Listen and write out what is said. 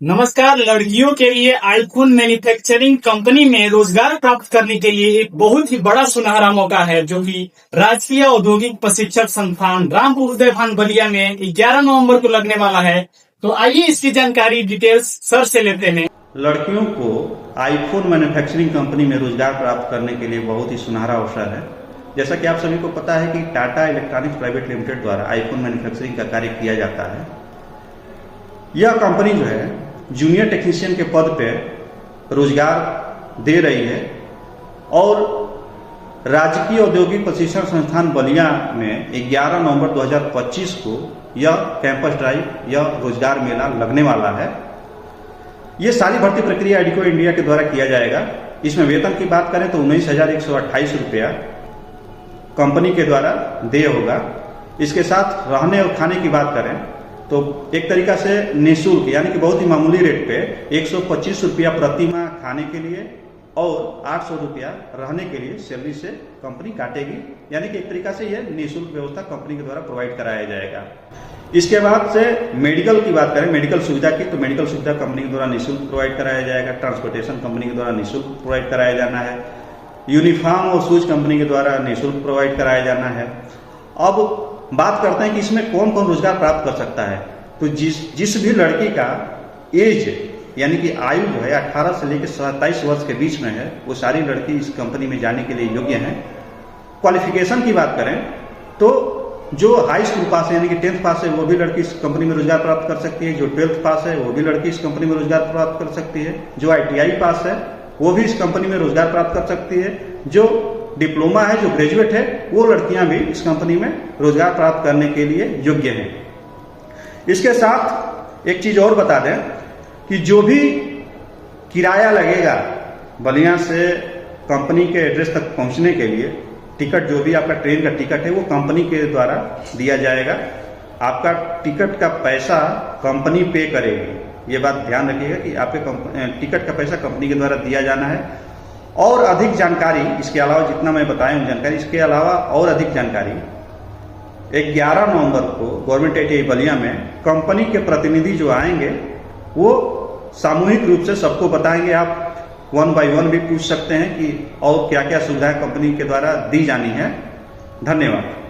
नमस्कार। लड़कियों के लिए आईफोन मैन्युफैक्चरिंग कंपनी में रोजगार प्राप्त करने के लिए एक बहुत ही बड़ा सुनहरा मौका है, जो कि राजकीय औद्योगिक प्रशिक्षण संस्थान रामपुर उदयभान बलिया में 11 नवंबर को लगने वाला है। तो आइए इसकी जानकारी डिटेल्स सर से लेते हैं। लड़कियों को आईफोन मैन्युफैक्चरिंग कंपनी में रोजगार प्राप्त करने के लिए बहुत ही सुनहरा अवसर है। जैसा कि आप सभी को पता है कि टाटा इलेक्ट्रॉनिक्स प्राइवेट लिमिटेड द्वारा आईफोन मैन्युफैक्चरिंग का कार्य किया जाता है। यह कंपनी जो है जूनियर टेक्नीशियन के पद पे रोजगार दे रही है और राजकीय औद्योगिक प्रशिक्षण संस्थान बलिया में 11 नवंबर 2025 को यह कैंपस ड्राइव या रोजगार मेला लगने वाला है। ये सारी भर्ती प्रक्रिया एडिको इंडिया के द्वारा किया जाएगा। इसमें वेतन की बात करें तो 19,128 रुपया कंपनी के द्वारा देय होगा। इसके साथ रहने और खाने की बात करें तो एक तरीका से निःशुल्क यानी कि बहुत ही मामूली रेट पे 125 रुपया प्रति माह खाने के लिए और 800 रुपया रहने के लिए सैलरी से कंपनी काटेगी। यानी कि एक तरीका से यह निःशुल्क व्यवस्था कंपनी के द्वारा प्रोवाइड कराया जाएगा। इसके बाद से मेडिकल की बात करें, मेडिकल सुविधा की, तो मेडिकल सुविधा कंपनी के द्वारा निःशुल्क प्रोवाइड कराया जाएगा। ट्रांसपोर्टेशन कंपनी के द्वारा निःशुल्क प्रोवाइड कराया जाना है। यूनिफॉर्म और शूज कंपनी के द्वारा निःशुल्क प्रोवाइड कराया जाना है। अब बात करते हैं कि इसमें कौन कौन रोजगार प्राप्त कर सकता है। तो जिस भी लड़की का एज यानी कि आयु जो है 18 से लेकर 27 वर्ष के बीच में है, वो सारी लड़की इस कंपनी में जाने के लिए योग्य हैं। क्वालिफिकेशन की बात करें तो जो हाई स्कूल पास है यानी कि 10th पास है वो भी लड़की इस कंपनी में रोजगार प्राप्त कर सकती है। जो 12th पास है वो भी लड़की इस कंपनी में रोजगार प्राप्त कर सकती है। जो ITI पास है वो भी इस कंपनी में रोजगार प्राप्त कर सकती है। जो डिप्लोमा है, जो ग्रेजुएट है, वो लड़कियां भी इस कंपनी में रोजगार प्राप्त करने के लिए योग्य हैं। इसके साथ एक चीज और बता दें कि जो भी किराया लगेगा बलिया से कंपनी के एड्रेस तक पहुंचने के लिए, टिकट जो भी आपका ट्रेन का टिकट है वो कंपनी के द्वारा दिया जाएगा। आपका टिकट का पैसा कंपनी पे करेगी। ये बात ध्यान रखिएगा कि आपके टिकट का पैसा कंपनी के द्वारा दिया जाना है। और अधिक जानकारी इसके अलावा, जितना मैं बताया हूं जानकारी, इसके अलावा और अधिक जानकारी 11 नवंबर को गवर्नमेंट ITI बलिया में कंपनी के प्रतिनिधि जो आएंगे वो सामूहिक रूप से सबको बताएंगे। आप 1 by 1 भी पूछ सकते हैं कि और क्या क्या सुविधाएं कंपनी के द्वारा दी जानी है। धन्यवाद।